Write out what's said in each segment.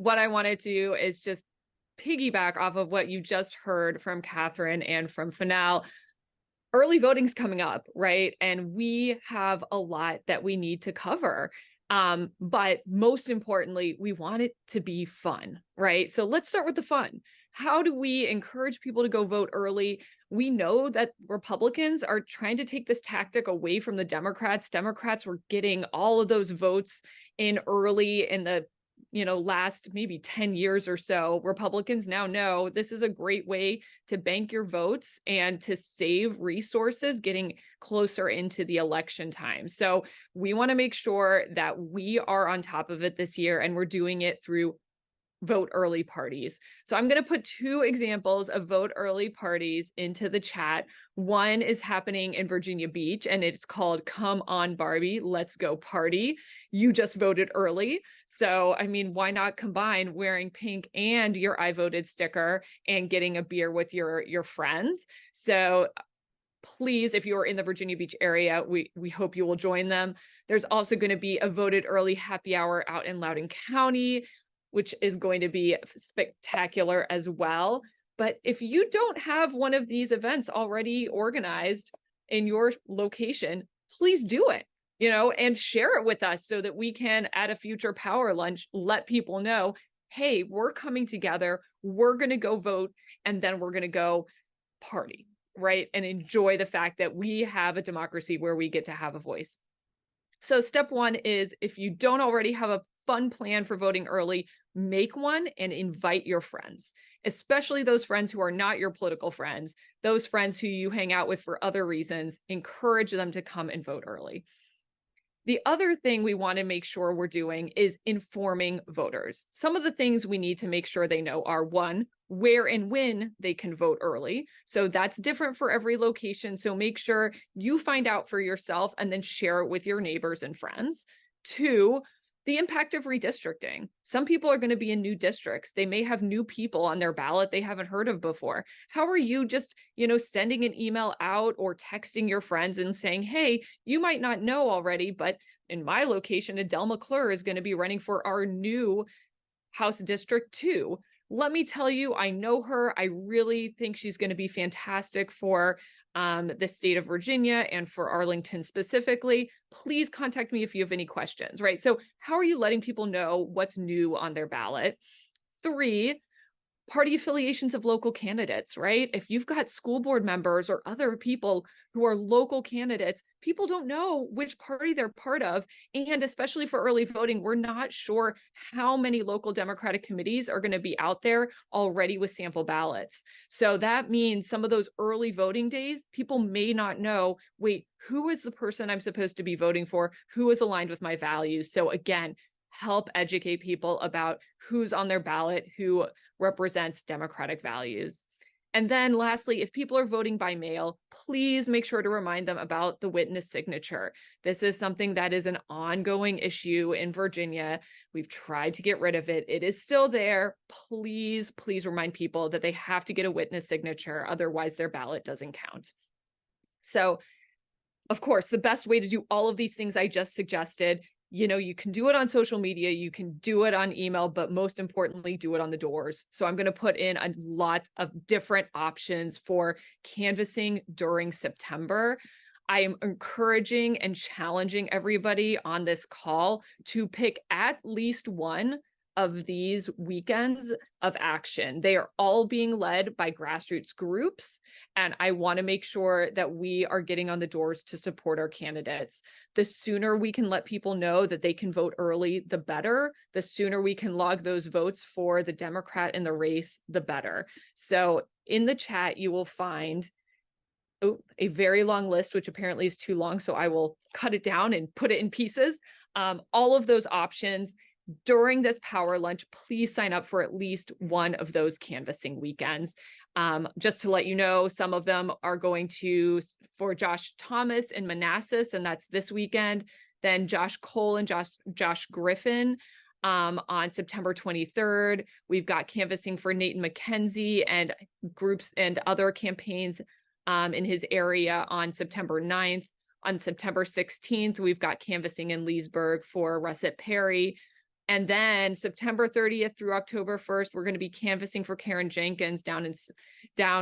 what I want to do is just piggyback off of what you just heard from Catherine and from Fanal. Early voting's coming up, right? And we have a lot that we need to cover. But most importantly, we want it to be fun, right? So let's start with the fun. How do we encourage people to go vote early? We know that Republicans are trying to take this tactic away from the Democrats. Democrats were getting all of those votes in early in the last maybe 10 years or so. Republicans now know this is a great way to bank your votes and to save resources getting closer into the election time. So we want to make sure that we are on top of it this year, and we're doing it through vote early parties. So I'm going to put two examples of vote early parties into the chat. One is happening in Virginia Beach, and it's called Come On Barbie, Let's Go Party. You just voted early. So, I mean, why not combine wearing pink and your I voted sticker and getting a beer with your friends? So please, if you're in the Virginia Beach area, we hope you will join them. There's also going to be a voted early happy hour out in Loudoun County, which is going to be spectacular as well. But if you don't have one of these events already organized in your location, please do it, and share it with us so that we can, at a future power lunch, let people know, hey, we're coming together, we're going to go vote, and then we're going to go party, right? And enjoy the fact that we have a democracy where we get to have a voice. So step one is, if you don't already have a fun plan for voting early, make one and invite your friends, especially those friends who are not your political friends, those friends who you hang out with for other reasons. Encourage them to come and vote early. The other thing we want to make sure we're doing is informing voters. Some of the things we need to make sure they know are: one, where and when they can vote early. So that's different for every location. So make sure you find out for yourself and then share it with your neighbors and friends. Two, the impact of redistricting. Some people are going to be in new districts. They may have new people on their ballot they haven't heard of before. How are you just, sending an email out or texting your friends and saying, hey, you might not know already, but in my location, Adele McClure is going to be running for our new House District 2. Let me tell you, I know her. I really think she's going to be fantastic for the state of Virginia and for Arlington specifically. Please contact me if you have any questions, right? So how are you letting people know what's new on their ballot? Three, party affiliations of local candidates, right? If you've got school board members or other people who are local candidates, people don't know which party they're part of. And especially for early voting, we're not sure how many local Democratic committees are going to be out there already with sample ballots. So that means some of those early voting days, people may not know, wait, who is the person I'm supposed to be voting for? Who is aligned with my values? So again, help educate people about who's on their ballot, who represents Democratic values. And then lastly, if people are voting by mail, please make sure to remind them about the witness signature. This is something that is an ongoing issue in Virginia. We've tried to get rid of it. It is still there. Please, please remind people that they have to get a witness signature. Otherwise, their ballot doesn't count. So, of course, the best way to do all of these things I just suggested, you can do it on social media, you can do it on email, but most importantly, do it on the doors. So I'm going to put in a lot of different options for canvassing during September. I am encouraging and challenging everybody on this call to pick at least one of these weekends of action. They are all being led by grassroots groups, and I want to make sure that we are getting on the doors to support our candidates. The sooner we can let people know that they can vote early, the better. The sooner we can log those votes for the Democrat in the race, the better. So in the chat, you will find a very long list, which apparently is too long, so I will cut it down and put it in pieces. All of those options. During this power lunch, please sign up for at least one of those canvassing weekends. Just to let you know, some of them are going for Josh Thomas in Manassas, and that's this weekend. Then Josh Cole and Josh Griffin on September 23rd. We've got canvassing for Nathan McKenzie and groups and other campaigns in his area on September 9th. On September 16th, we've got canvassing in Leesburg for Russet Perry. And then September 30th through October 1st, we're going to be canvassing for Karen Jenkins down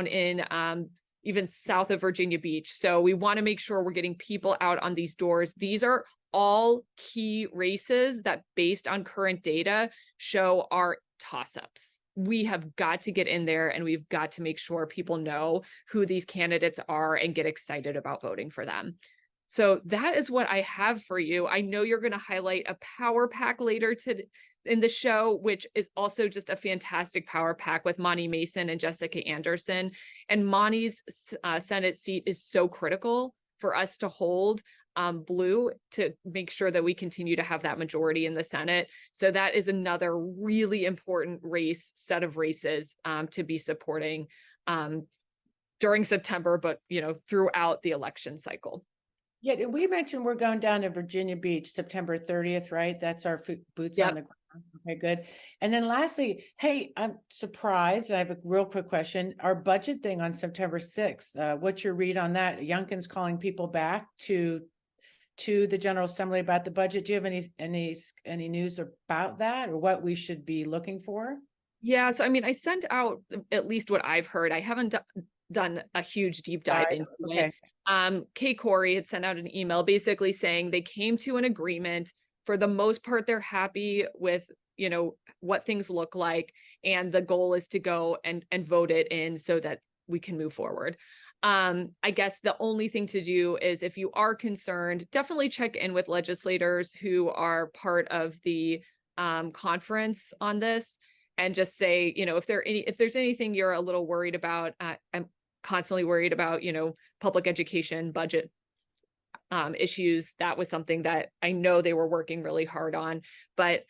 in even south of Virginia Beach. So we want to make sure we're getting people out on these doors. These are all key races that, based on current data, show are toss-ups. We have got to get in there, and we've got to make sure people know who these candidates are and get excited about voting for them. So that is what I have for you. I know you're going to highlight a power pack later in the show, which is also just a fantastic power pack with Monty Mason and Jessica Anderson. And Monty's Senate seat is so critical for us to hold blue to make sure that we continue to have that majority in the Senate. So that is another really important set of races to be supporting during September, but throughout the election cycle. Yeah, did we mention we're going down to Virginia Beach September 30th, right? That's our boots on the ground. Okay, good. And then lastly, hey, I'm surprised. I have a real quick question. Our budget thing on September 6th, what's your read on that? Youngkin's calling people back to the General Assembly about the budget. Do you have any news about that, or what we should be looking for? Yeah, so I sent out at least what I've heard. I haven't done a huge deep dive into it. Kay Corey had sent out an email basically saying they came to an agreement. For the most part, they're happy with, what things look like. And the goal is to go and vote it in so that we can move forward. I guess the only thing to do is, if you are concerned, definitely check in with legislators who are part of the conference on this, and just say, if there's anything you're a little worried about. I'm constantly worried about, public education budget issues. That was something that I know they were working really hard on, but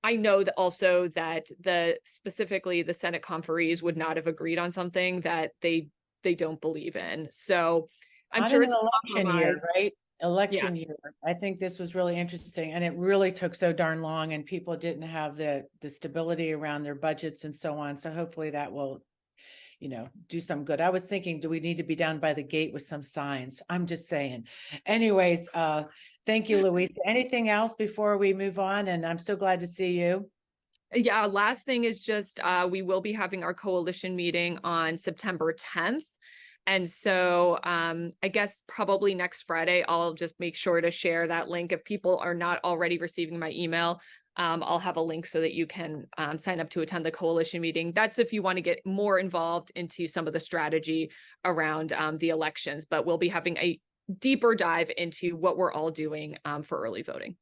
I know that also that specifically the Senate conferees would not have agreed on something that they don't believe in. So I'm sure it's an election year, right? Election year. I think this was really interesting, and it really took so darn long, and people didn't have the stability around their budgets and so on. So hopefully that will, do some good. I was thinking, do we need to be down by the gate with some signs? I'm just saying. Anyways, thank you, Luisa. Anything else before we move on? And I'm so glad to see you. Yeah, last thing is just we will be having our coalition meeting on September 10th. And so I guess probably next Friday, I'll just make sure to share that link. If people are not already receiving my email, I'll have a link so that you can sign up to attend the coalition meeting. That's if you want to get more involved into some of the strategy around the elections, but we'll be having a deeper dive into what we're all doing for early voting.